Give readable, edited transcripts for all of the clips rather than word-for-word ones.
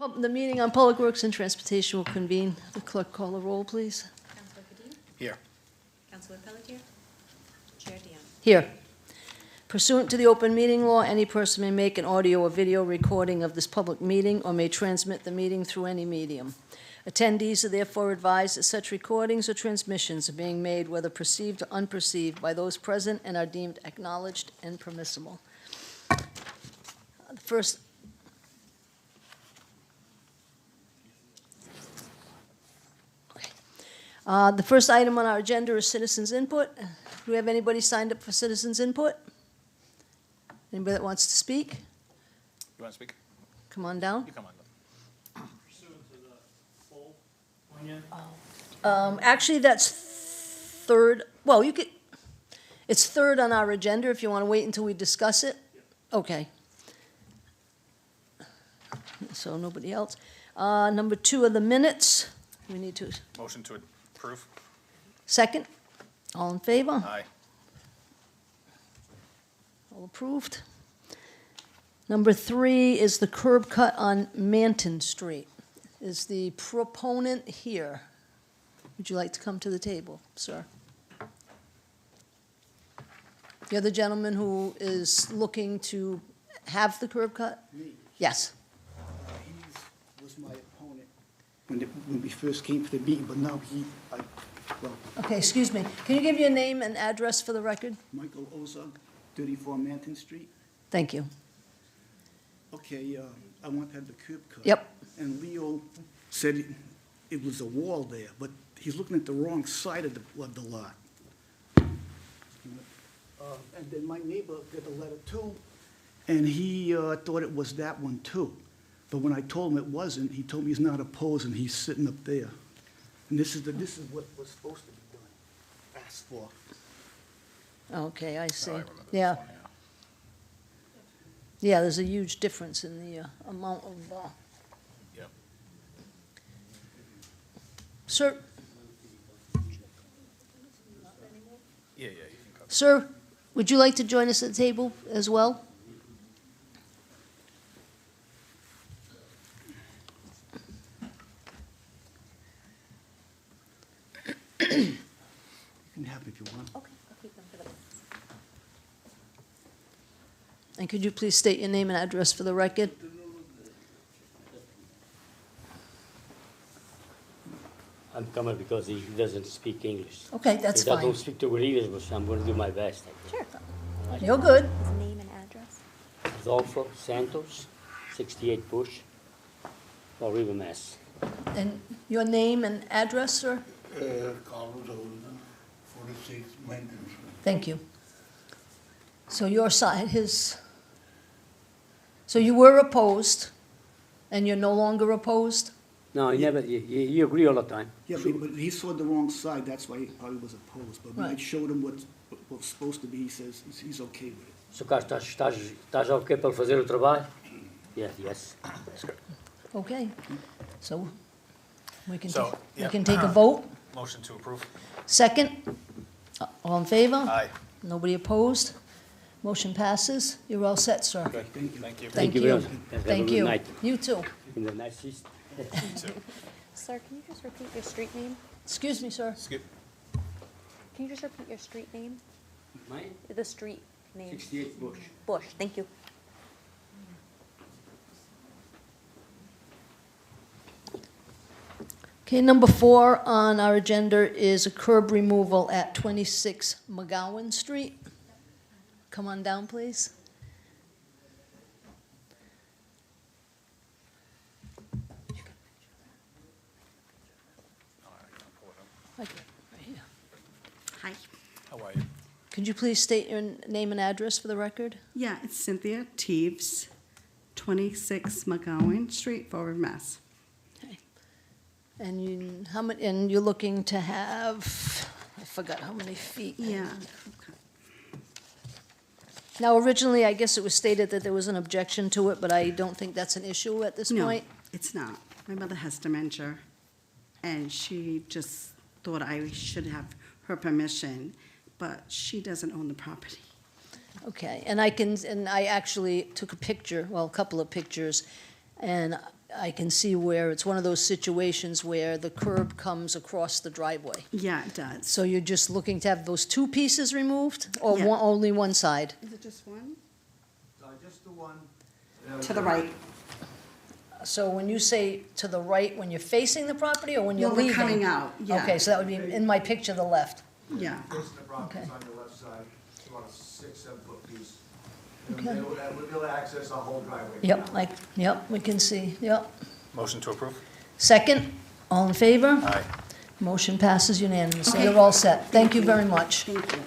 The meeting on Public Works and Transportation will convene. The clerk call the roll, please. Councilor Kadim? Here. Councilor Pelletier? Chair Dion? Here. Pursuant to the open meeting law, any person may make an audio or video recording of this public meeting or may transmit the meeting through any medium. Attendees are therefore advised that such recordings or transmissions are being made, whether perceived or unperceived, by those present and are deemed acknowledged and permissible. The first item on our agenda is citizens' input. Do we have anybody signed up for citizens' input? Anybody that wants to speak? You want to speak? Come on down. You come on. Pursuant to the poll plan. Actually, that's third, well, you could, it's third on our agenda if you want to wait until we discuss it. Okay. So nobody else. Number 2 are the minutes. We need to, Motion to approve? second? All in favor? Aye. All approved. Number 3 is the curb cut on Manton Street. Is the proponent here? Would you like to come to the table, sir? You're the gentleman who is looking to have the curb cut? Me. Yes. He was my opponent when we first came for the meeting, but now Okay, excuse me. Can you give your name and address for the record? Michael Oza, 34 Manton Street. Thank you. Okay, I want to have the curb cut. Yep. And Leo said it was a wall there, but he's looking at the wrong side of the lot. And then my neighbor got a letter too, and he thought it was that one too. But when I told him it wasn't, he told me he's not opposed, and he's sitting up there. And this is what was supposed to be done, asked for. Okay, I see. Oh, I remember this Yeah. one, Yeah, there's a huge difference in the amount of, Yep. sir, Yeah, you can come. sir, would you like to join us at the table as well? You can have it if you want. Okay, I'll keep them for the minutes. And could you please state your name and address for the record? I'm coming because he doesn't speak English. Okay, that's If I fine. don't speak too good English, but I'm going to do my best. Sure. You're good. His name and address? Adolfo Santos, 68 Bush, Fall River, Mass. And your name and address, sir? Carlos Olden, 46 Manton Street. Thank you. So your side, so you were opposed, and you're no longer opposed? No, he never. You agree all the time. Yeah, but he saw the wrong side, that's why he probably was opposed. But when I Right. showed him what's supposed to be, he says he's okay with it. So, cá estás ok para fazer o trabalho? Yes. Okay. So we can, So, we yeah. can take a vote. Motion to approve? Second? All in favor? Aye. Nobody opposed? Motion passes. You're all set, sir. Good. Thank you. Thank you you. very much. Have a Thank good you. night. You too. In the nicest. You too. Sir, can you just repeat your street name? Excuse me, sir. Skip. Can you just repeat your street name? Mine? The street name? 68 Bush. Bush, thank you. Okay, number 4 on our agenda is a curb removal at 26 McGowan Street. Come on down, please. Right here. Hi. How are you? Could you please state your name and address for the record? Yeah, it's Cynthia Teves, 26 McGowan Street, Fall River, Mass. Okay. And you're looking to have, I forgot how many feet. Yeah. Now, originally, I guess it was stated that there was an objection to it, but I don't think that's an issue at this No, point. it's not. My mother has dementia, and she just thought I should have her permission, but she doesn't own the property. Okay, and I actually took a picture, well, a couple of pictures, and I can see where it's one of those situations where the curb comes across the driveway. Yeah, it does. So you're just looking to have those two pieces removed, or Yeah. only one side? Is it just one? Just the one. To the right. So when you say to the right, when you're facing the property, or when you're When we're leaving? coming out, yeah. Okay, so that would be, in my picture, the left. Yeah. Facing the property is Okay. on your left side, it's about a 6-7 foot piece. Okay. We'll be able to access the whole driveway. Yep, we can see, yep. Motion to approve? Second, all in favor? Aye. Motion passes unanimously. Okay. You're all set. Thank you very much. Thank you.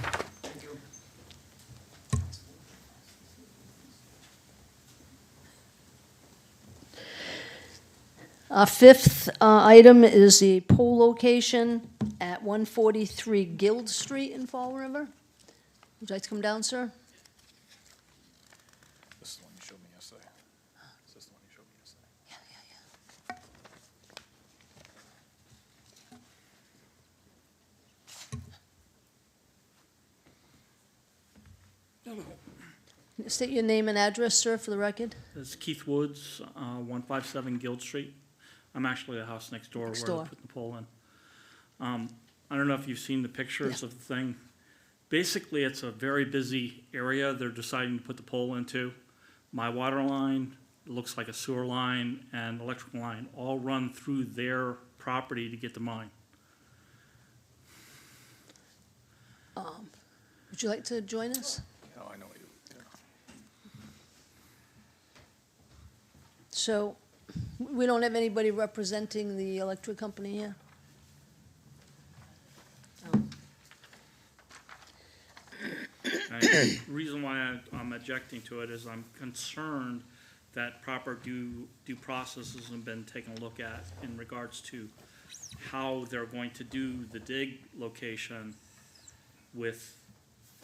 Our fifth item is the pole location at 143 Guild Street in Fall River. Would you like to come down, sir? This is the one you showed me yesterday. Is this the one you showed me yesterday? State your name and address, sir, for the record. It's Keith Woods, 157 Guild Street. I'm actually the house next door where Next I door. put the pole in. I don't know if you've seen the pictures of the thing. Basically, it's a very busy area they're deciding to put the pole into. My water line, it looks like a sewer line, and electrical line all run through their property to get to mine. Would you like to join us? Oh, I know what you, yeah. So, we don't have anybody representing the electric company here? And the reason why I'm objecting to it is I'm concerned that proper due process hasn't been taken a look at in regards to how they're going to do the dig location with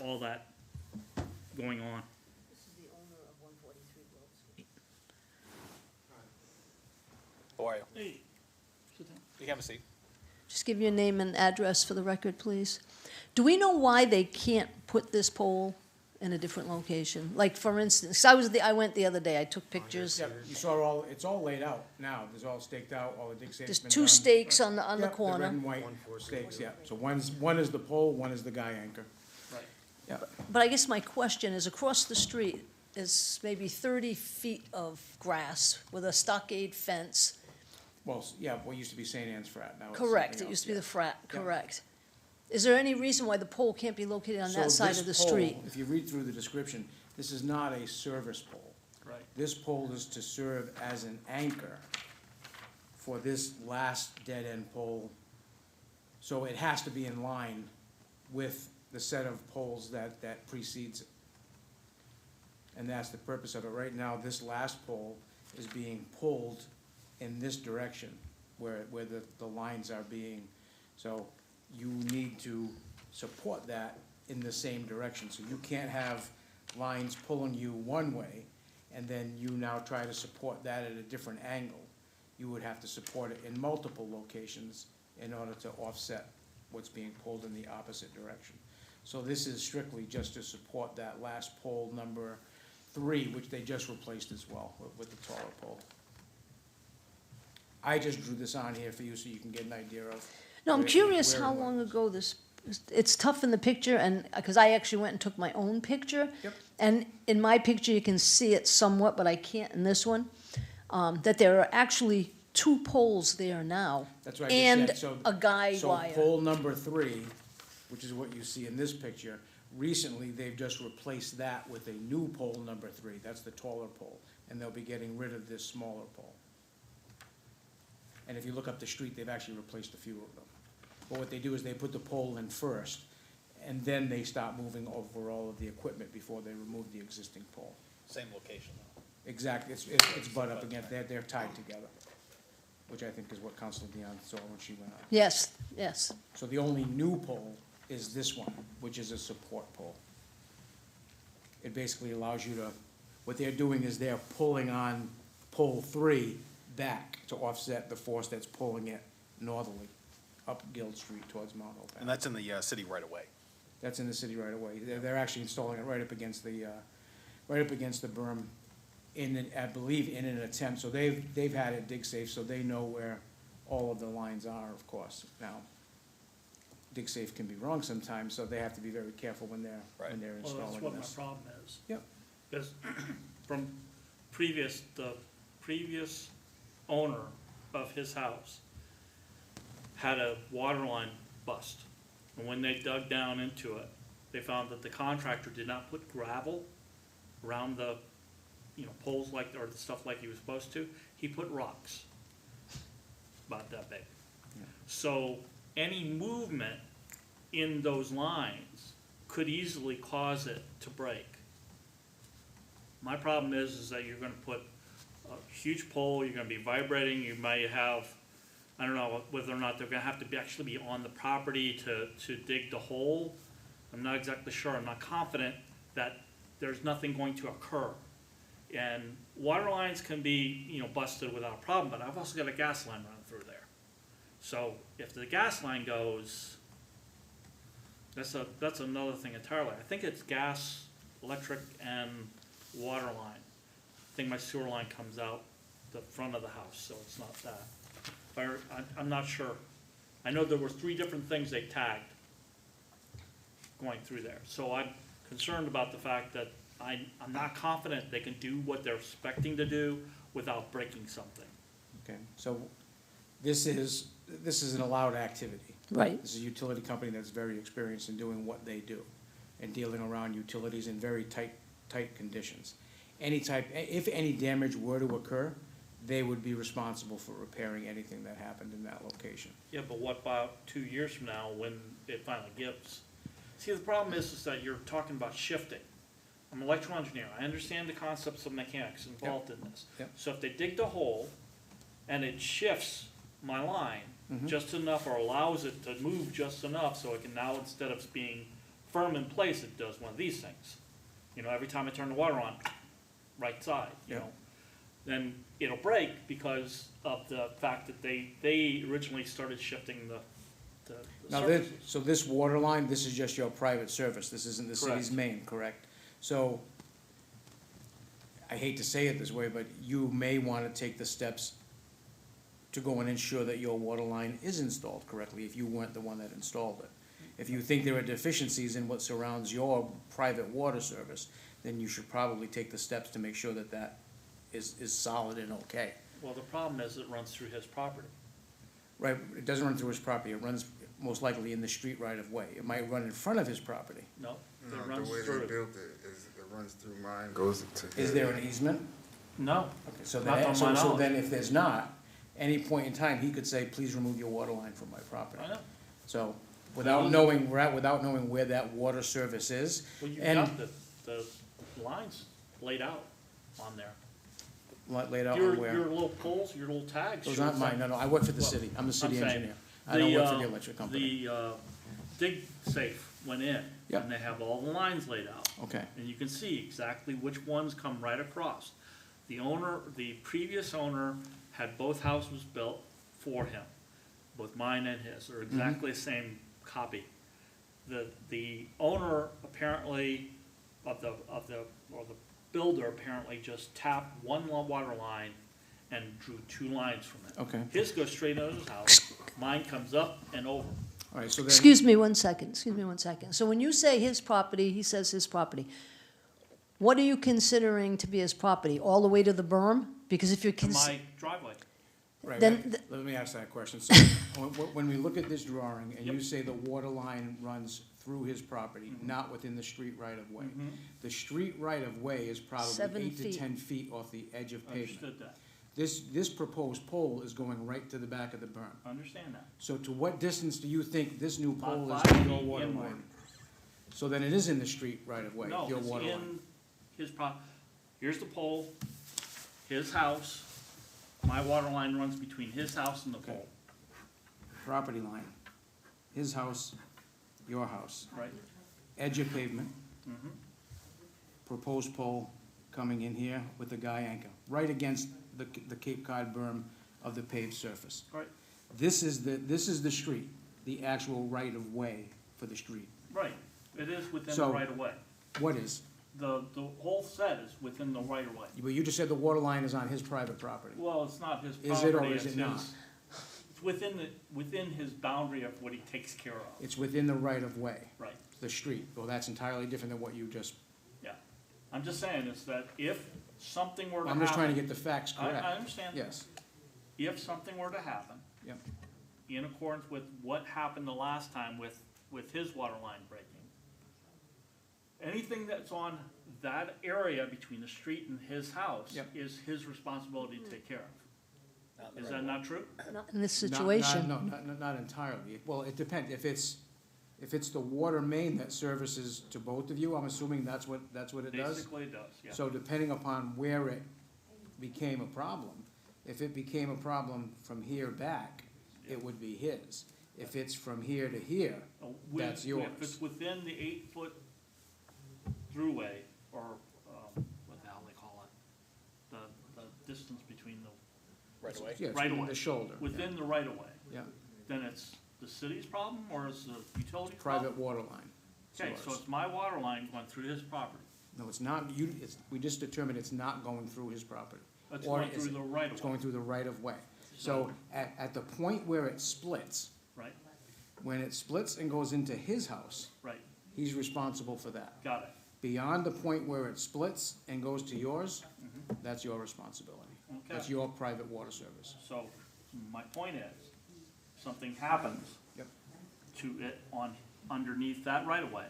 all that going on. This is the owner of 143 Guild Street. How are you? Hey, sit down. You can have a seat. Just give your name and address for the record, please. Do we know why they can't put this pole in a different location? Like, for instance, I went the other day, I took pictures. Yeah, you saw it's all laid out now, there's all staked out, all the dig stakes There's been two done. stakes on the Yeah, the corner. red and white stakes, yeah, so one is the pole, one is the guy anchor. Right. Yeah, But I guess my question is, across the street is maybe 30 feet of grass with a stockade fence. well, yeah, what used to be St. Anne's Frat, now it's Correct, something it used to else, be the frat, Yeah. correct. Is there any reason why the pole can't be located on So that side this of the pole, street? if you read through the description, this is not a service pole. Right. This pole is to serve as an anchor for this last dead-end pole. So it has to be in line with the set of poles that precedes it. And that's the purpose of it. Right now, this last pole is being pulled in this direction, where the lines are being, so you need to support that in the same direction. So you can't have lines pulling you one way, and then you now try to support that at a different angle. You would have to support it in multiple locations in order to offset what's being pulled in the opposite direction. So this is strictly just to support that last pole number 3, which they just replaced as well with the taller pole. I just drew this on here for you so you can get an idea of. No, I'm where- curious where how and what. long ago this, it's tough in the picture, and, because I actually went and took my own picture. Yep. And in my picture, you can see it somewhat, but I can't in this one, that there are actually 2 poles there now. That's what I just said. So- And a guy wire. So pole number 3, which is what you see in this picture, recently they've just replaced that with a new pole number 3. That's the taller pole, and they'll be getting rid of this smaller pole. And if you look up the street, they've actually replaced a few of them. But what they do is they put the pole in first, and then they start moving over all of the equipment before they remove the existing pole. Same location though. Exactly, it's butt up against, they're tied together, which I think is what Council Dion saw when she went out. Yes, yes. So the only new pole is this one, which is a support pole. It basically allows you to, what they're doing is they're pulling on pole 3 back to offset the force that's pulling it northerly up Guild Street towards Mount Hope. And that's in the city right away. That's in the city right away. They're actually installing it right up against the berm I believe in an attempt, so they've had it dig safe, so they know where all of the lines are, of course. Now, dig safe can be wrong sometimes, so they have to be very careful when they're Well, installing that's what my this. problem is. Yep. Because from the previous owner of his house had a water line bust. And when they dug down into it, they found that the contractor did not put gravel around the, poles or the stuff like he was supposed to. He put rocks, about that big. Yeah. So any movement in those lines could easily cause it to break. My problem is that you're gonna put a huge pole, you're gonna be vibrating, you might have, I don't know whether or not they're gonna have to actually be on the property to dig the hole. I'm not exactly sure, I'm not confident that there's nothing going to occur. And water lines can be, busted without a problem, but I've also got a gas line running through there. So if the gas line goes, that's another thing entirely. I think it's gas, electric, and water line. I think my sewer line comes out the front of the house, so it's not that. But I'm not sure. I know there were 3 different things they tagged going through there. So I'm concerned about the fact that I'm not confident they can do what they're expecting to do without breaking something. Okay, so this is an allowed activity. Right. This is a utility company that's very experienced in doing what they do and dealing around utilities in very tight conditions. If any damage were to occur, they would be responsible for repairing anything that happened in that location. Yeah, but what about 2 years from now when it finally gives? See, the problem is that you're talking about shifting. I'm an electrical engineer. I understand the concepts of mechanics involved in this. Yep. So if they dig the hole and it shifts my line Mhm. just enough or allows it to move just enough so it can now, instead of being firm in place, it does one of these things. Every time I turn the water on, right side, Yep. then it'll break because of the fact that they originally started shifting the Now, surfaces. so this water line, this is just your private service, this isn't the city's Correct. main, correct? So, I hate to say it this way, but you may wanna take the steps to go and ensure that your water line is installed correctly, if you weren't the one that installed it. If you think there are deficiencies in what surrounds your private water service, then you should probably take the steps to make sure that that is solid and okay. Well, the problem is it runs through his property. Right, it doesn't run through his property, it runs most likely in the street right of way. It might run in front of his property. No, No, it the runs way they through. built it is, it runs through mine, goes to. Is there an easement? No, Okay, so Not then, on so my so knowledge. then if there's not, any point in time, he could say, please remove your water line from my property. I know. So, without knowing where that water service is, Well, you've and got the lines laid out on there. laid out Your on where. little poles, your little tags. Those show aren't mine, no, I work for the Well, city, I'm the city I'm saying engineer. I don't work for the electric company. The dig safe went in, Yep. and they have all the lines laid out. Okay, And you can see exactly which ones come right across. The previous owner had both houses built for him, both mine and his, are exactly the same copy. The owner apparently, or the builder apparently just tapped one water line and drew 2 lines from it. okay, His goes straight into his house, mine comes up and over. all right, so then. Excuse me one second. So when you say his property, he says his property, what are you considering to be his property? All the way to the berm? Because if you're, To my driveway. Right, Then let me ask that question. So, when we look at this drawing, and you Yep. say the water line runs through his property, not within the street right of way. The street right of way is probably 7 8 to feet. 10 feet off the edge of pavement. Understood that. This proposed pole is going right to the back of the berm. Understand that. So to what distance do you think this new About pole is 5 from your feet water inward. line? So then it is in the street right of way, No, your it's water line? in his here's the pole, his house, my water line runs between his house and the Okay. pole, Property line, his house, your house, right? edge of pavement, Mhm. proposed pole coming in here with the guy anchor, right against the Cape Cod berm of the paved surface. Right, This is the street, the actual right of way for the street. right. It is within the So- right of way. What is? the whole set is within the right of way. But you just said the water line is on his private property. Well, it's not his Is it or property, is it's it not? his, it's within his boundary of what he takes care of, It's within the right of way, right, the street. Well, that's entirely different than what you just, yeah. I'm just saying is that if something were to happen. I'm just trying to get the facts correct. I understand. Yes, If something were to happen, yep, in accordance with what happened the last time with his water line breaking, anything that's on that area between the street and his house Yep. is his responsibility to take care of. Is that not true? Not in this Not- situation. No, not entirely. Well, it depends. If it's the water main that services to both of you, I'm assuming that's what it does? Basically it does, yeah. So depending upon where it became a problem, if it became a problem from here back, it would be his. If it's from here to here, that's yours. If it's within the 8-foot throughway, or, what the hell they call it, the distance between the, Right away? yeah, it's right within away. the shoulder. yeah, within the right of way, Yeah, then it's the city's problem, or is the utility problem? private water line. It's Okay, so yours. it's my water line going through his property. No, it's not, we just determined it's not going through his property. It's Or going is through it- the right of It's way, going through the right of way. So at the point where it splits, right, when it splits and goes into his house, right, he's responsible for that. got it. Beyond the point where it splits and goes to yours, that's your responsibility. That's Okay, your private water service. so my point is, something happens Yep. to it underneath that right of way,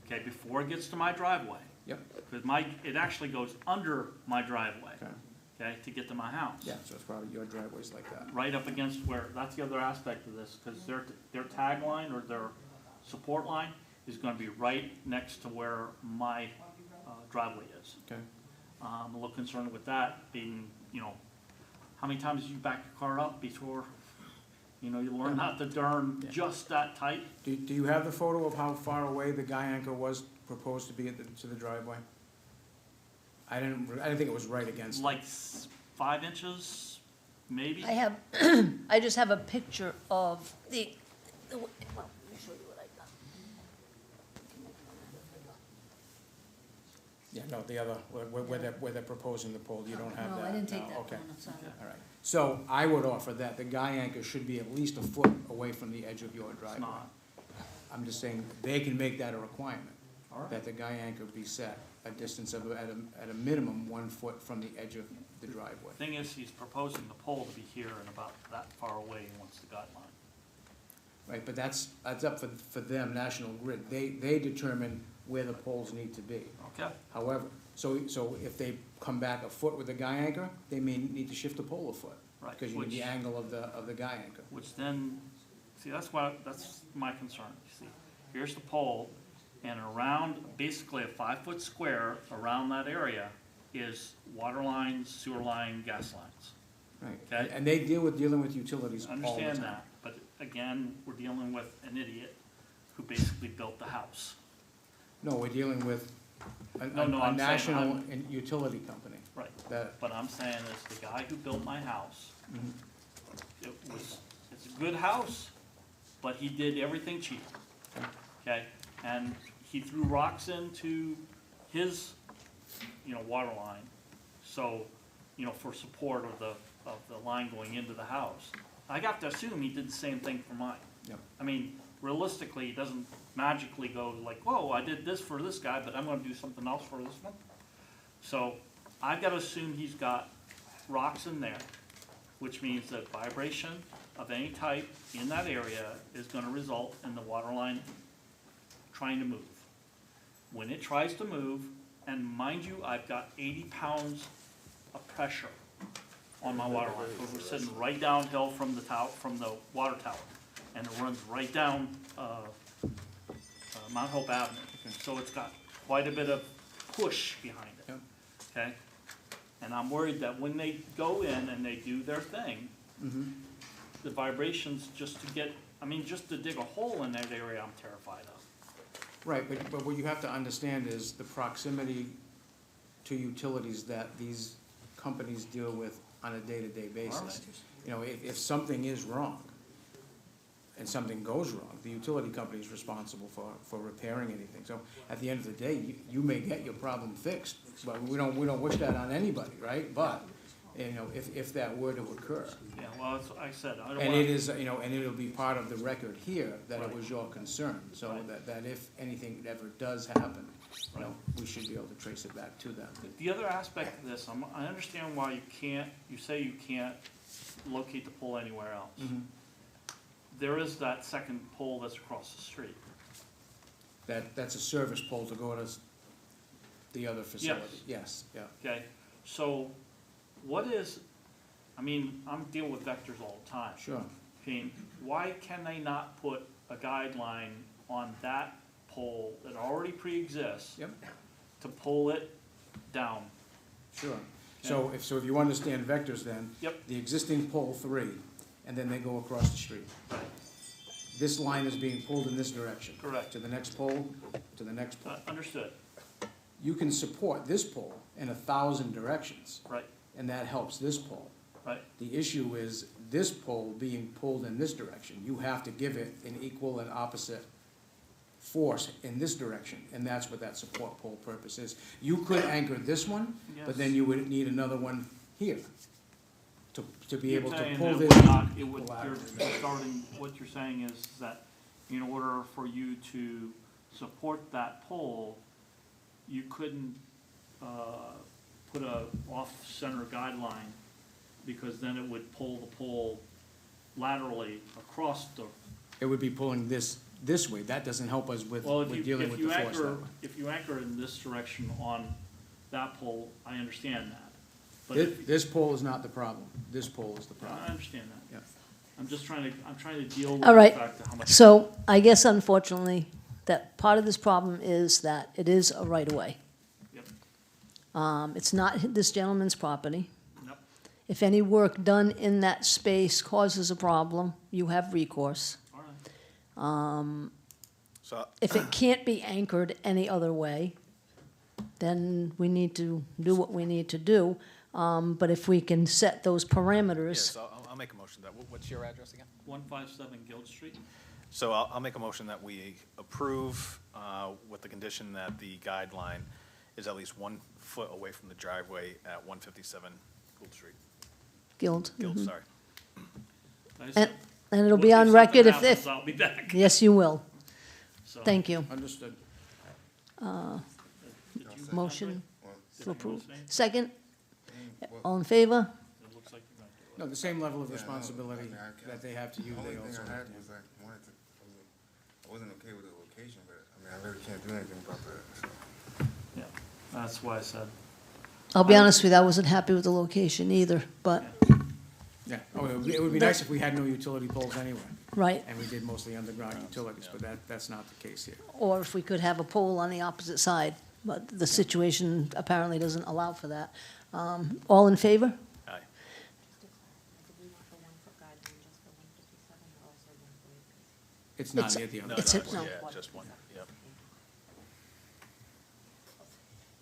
okay, before it gets to my driveway, Yep, because it actually goes under my driveway, okay. okay, to get to my house. Yeah, so it's probably your driveway's like that. Right up against where, that's the other aspect of this, because their tag line or their support line is gonna be right next to where my driveway is. Okay. I'm a little concerned with that being, how many times you back your car up before, you learn not to turn just that tight? Do you have the photo of how far away the guy anchor was proposed to be to the driveway? I didn't think it was right against. Like 5 inches, maybe? I have, I just have a picture of well, let me show you what I got. Yeah, no, the other, where they're proposing the pole, you don't have that? No, I didn't take No, that okay. one, I'm sorry. All right. So I would offer that the guy anchor should be at least a foot away from the edge of your It's driveway. not. I'm just saying, they can make that a requirement, All right. that the guy anchor be set a distance of, at a minimum, 1 foot from the edge of the driveway. Thing is, he's proposing the pole to be here and about that far away he wants the guideline. Right, but that's up for them, National Grid. They determine where the poles need to be. Okay. However, so if they come back a foot with the guy anchor, they may need to shift the pole a foot. Right, Because you need the which- angle of the guy anchor. Which then, see, that's my concern, you see. Here's the pole, and around, basically a 5-foot square around that area is water lines, sewer line, gas lines. Right. Okay. And they dealing with utilities I all the time. understand that, but again, we're dealing with an idiot who basically built the house. No, we're dealing with a No, I'm saying national I'm- utility company. Right. That, But I'm saying is the guy who built my house, Mhm. it's a good house, but he did everything cheap. Okay, and he threw rocks into his, water line, so, for support of the line going into the house. I got to assume he did the same thing for mine. Yep. I mean, realistically, he doesn't magically go like, whoa, I did this for this guy, but I'm gonna do something else for this one. So, I've gotta assume he's got rocks in there, which means that vibration of any type in that area is gonna result in the water line trying to move. When it tries to move, and mind you, I've got 80 pounds of pressure on my water line, because we're sitting right downhill from the water tower, and it runs right down, Mount Hope Avenue. So it's got quite a bit of push behind it, Yep. okay? And I'm worried that when they go in and they do their thing, the vibrations just to dig a hole in that area, I'm terrified of. right, but what you have to understand is the proximity to utilities that these companies deal with on a day-to-day basis. All right. If something is wrong, and something goes wrong, the utility company is responsible for repairing anything. So at the end of the day, you may get your problem fixed, but we don't wish that on anybody, right? But, you know, if that were to occur. Yeah, well, it's, like I said, I don't And wanna. it is, you know, and it'll be part of the record here that it Right. was your concern, so Right. that if anything ever does happen, you know, we should be able to trace it back to them. The other aspect of this, I understand why you say you can't locate the pole anywhere else. Mm-hmm. There is that second pole that's across the street. That's a service pole to go to the other facility. Yes, yeah. Okay, so what is, I mean, I'm dealing with vectors all the time. Sure. Okay, why can they not put a guideline on that pole that already pre-exists Yep, to pull it down? sure. So if you understand vectors then. Yep. The existing pole 3, and then they go across the street. Right. This line is being pulled in this direction. Correct. To the next pole, to the next pole. Understood, You can support this pole in 1,000 directions, right, and that helps this pole. right, The issue is this pole being pulled in this direction. You have to give it an equal and opposite force in this direction, and that's what that support pole purpose is. You could anchor this one, but then you would need another one here to be You're able to saying pull that this. would not, it would, pull out. you're starting, what you're saying is that in order for you to support that pole, you couldn't, put a off-center guideline, because then it would pull the pole laterally across the, It would be pulling this way. That doesn't help us with well, dealing with the force that way. if you anchor in this direction on that pole, I understand that. But if, This pole is not the problem. This pole is the I problem. understand that. Yeah. I'm trying to deal with All the right, fact of how much. so I guess unfortunately, that part of this problem is that it is a right-of-way. Yep. It's not this gentleman's property. Yep. If any work done in that space causes a problem, you have recourse. All right. So, If it can't be anchored any other way, then we need to do what we need to do. But if we can set those parameters. yes, I'll make a motion that, what's your address again? 157 Guild Street? So I'll make a motion that we approve with the condition that the guideline is at least 1 foot away from the driveway at 157 Gould Street. Guild. Guild, sorry. I And, said, and it'll be if on something record if, happens, I'll be back. yes, you will. So, Thank you. Understood. did you- Motion did to you approve. say? Second? All in favor? It looks like you're gonna do it. No, the same level of responsibility that they have to you, The they only thing also I have had to. was I wasn't okay with the location, but I mean, I really can't do anything about that, so. Yeah, that's why I said, I'll be honest with you, I wasn't happy with the location either, but, Yeah, oh, it would be nice if we had no utility poles anyway, right. and we did mostly underground utilities, but that's not the case here. Or if we could have a pole on the opposite side, but the situation apparently doesn't allow for that. All in favor? Aye. It's not It's- near the other. No, It's no, a- no. yeah, just one, yep.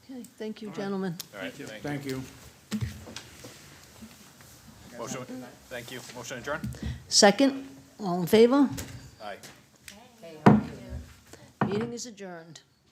Okay, thank you, gentlemen. All right, thank you. Thank you. Motion, thank you. Motion adjourned? Second, all in favor? Aye. Meeting is adjourned.